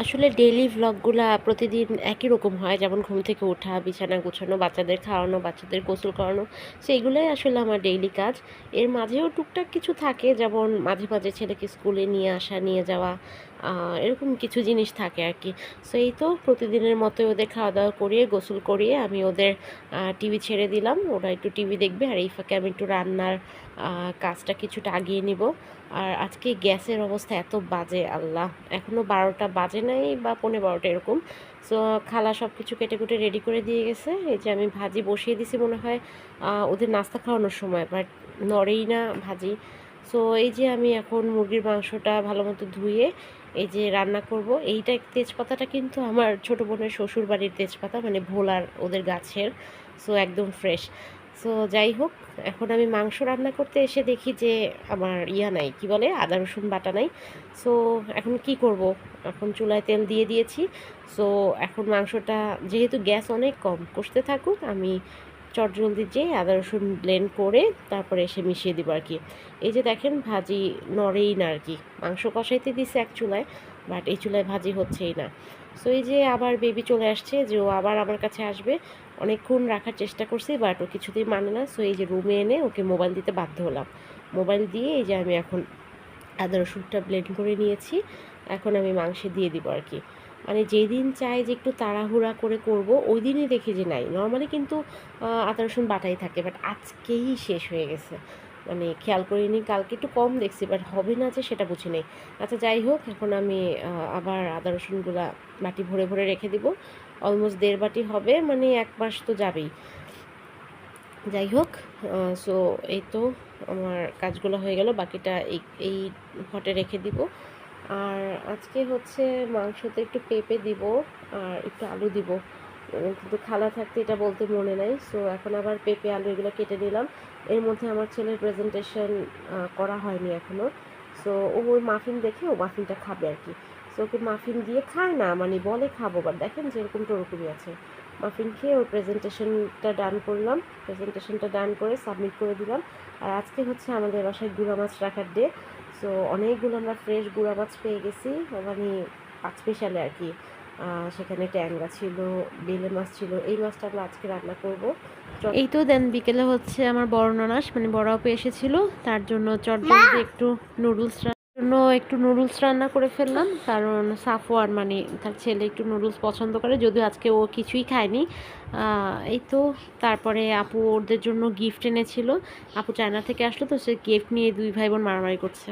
আসলে ডেইলি ভ্লগগুলা প্রতিদিন একই রকম হয়, যেমন ঘুম থেকে ওঠা, বিছানা গোছানো, বাচ্চাদের খাওয়ানো, বাচ্চাদের গোসল করানো। সো এগুলোই আসলে আমার ডেইলি কাজ। এর মাঝেও টুকটাক কিছু থাকে, যেমন মাঝে মাঝে ছেলেকে স্কুলে নিয়ে আসা, নিয়ে যাওয়া, এরকম কিছু জিনিস থাকে আর কি। সো এই তো প্রতিদিনের মতো ওদের খাওয়া দাওয়া করিয়ে গোসল করিয়ে আমি ওদের টিভি ছেড়ে দিলাম, ওরা একটু টিভি দেখবে, আর এই ফাঁকে আমি একটু রান্নার কাজটা কিছুটা আগিয়ে নিব। আর আজকে গ্যাসের অবস্থা এত বাজে, আল্লাহ! এখনও 12টা বাজে নাই বা পৌনে 12টা এরকম। সো খালা সব কিছু কেটে কুটে রেডি করে দিয়ে গেছে। এই যে আমি ভাজি বসিয়ে দিছি মনে হয় ওদের নাস্তা খাওয়ানোর সময়, বাট নড়েই না ভাজি। সো এই যে আমি এখন মুরগির মাংসটা ভালো মতো ধুয়ে এই যে রান্না করব। এইটা তেজপাতাটা কিন্তু আমার ছোটো বোনের শ্বশুর বাড়ির তেজপাতা, মানে ভোলার ওদের গাছের। সো একদম ফ্রেশ। সো যাই হোক, এখন আমি মাংস রান্না করতে এসে দেখি যে আমার নাই, কি বলে, আদা রসুন বাটা নাই। সো এখন কি করব, এখন চুলায় তেল দিয়ে দিয়েছি। সো এখন মাংসটা, যেহেতু গ্যাস অনেক কম, কষতে থাকুক, আমি চটজলদি যেয়ে আদা রসুন ব্লেন্ড করে তারপরে এসে মিশিয়ে দিব আর কি। এই যে দেখেন ভাজি নড়েই না আর কি, মাংস কষাইতে দিছে এক চুলায়, বাট এই চুলায় ভাজি হচ্ছেই না। সো এই যে আবার বেবি চলে আসছে, যে ও আবার আমার কাছে আসবে। অনেকক্ষণ রাখার চেষ্টা করছি, বাট ও কিছুতেই মানে না। সো এই যে রুমে এনে ওকে মোবাইল দিতে বাধ্য হলাম। মোবাইল দিয়ে এই যে আমি এখন আদা রসুনটা ব্লেন্ড করে নিয়েছি। এখন আমি মাংসে দিয়ে দিব আর কি। মানে যেই দিন চাই যে একটু তাড়াহুড়া করে করব, ওই দিনই দেখি যে নাই। নর্মালি কিন্তু আদা রসুন বাটাই থাকে, বাট আজকেই শেষ হয়ে গেছে। মানে খেয়াল করিনি, কালকে একটু কম দেখছি, বাট হবে না যে সেটা বুঝি নেই। আচ্ছা যাই হোক, এখন আমি আবার আদা রসুনগুলা বাটি ভরে ভরে রেখে দিব। অলমোস্ট 1.5 বাটি হবে, মানে 1 মাস তো যাবেই। যাই হোক, সো এই তো আমার কাজগুলো হয়ে গেল, বাকিটা এই এই হটে রেখে দিব। আর আজকে হচ্ছে মাংসতে একটু পেঁপে দিব আর একটু আলু দিব, কিন্তু খালা থাকতে এটা বলতে মনে নাই। সো এখন আবার পেঁপে আলু এগুলো কেটে নিলাম। এর মধ্যে আমার ছেলের প্রেজেন্টেশন করা হয়নি এখনও। সো ও ওই মাফিন দেখে ও মাফিনটা খাবে আর কি। সো ওকে মাফিন দিয়ে খায় না, মানে বলে খাবো, বাট দেখেন যেরকমটা ওরকমই আছে। মাফিন খেয়ে ওর প্রেজেন্টেশনটা ডান করলাম, প্রেজেন্টেশনটা ডান করে সাবমিট করে দিলাম। আর আজকে হচ্ছে আমাদের বাসায় গুঁড়া মাছ রাখার ডে। সো অনেকগুলো আমরা ফ্রেশ গুঁড়া মাছ পেয়ে গেছি, মানে স্পেশালে আর কি। সেখানে ট্যাংরা ছিল, বেলে মাছ ছিল। এই মাছটা আমরা আজকে রান্না করব। এই তো দেন বিকেলে হচ্ছে আমার বড় ননাস, মানে বড় আপু এসেছিল, তার জন্য চটজলদি একটু নুডলস রান্না করে ফেললাম। কারণ সাফওয়ান, মানে তার ছেলে, একটু নুডলস পছন্দ করে, যদিও আজকে ও কিছুই খায়নি। এই তো তারপরে আপু ওদের জন্য গিফট এনেছিল। আপু চায়না থেকে আসলো, তো সে গিফট নিয়ে দুই ভাই বোন মারামারি করছে।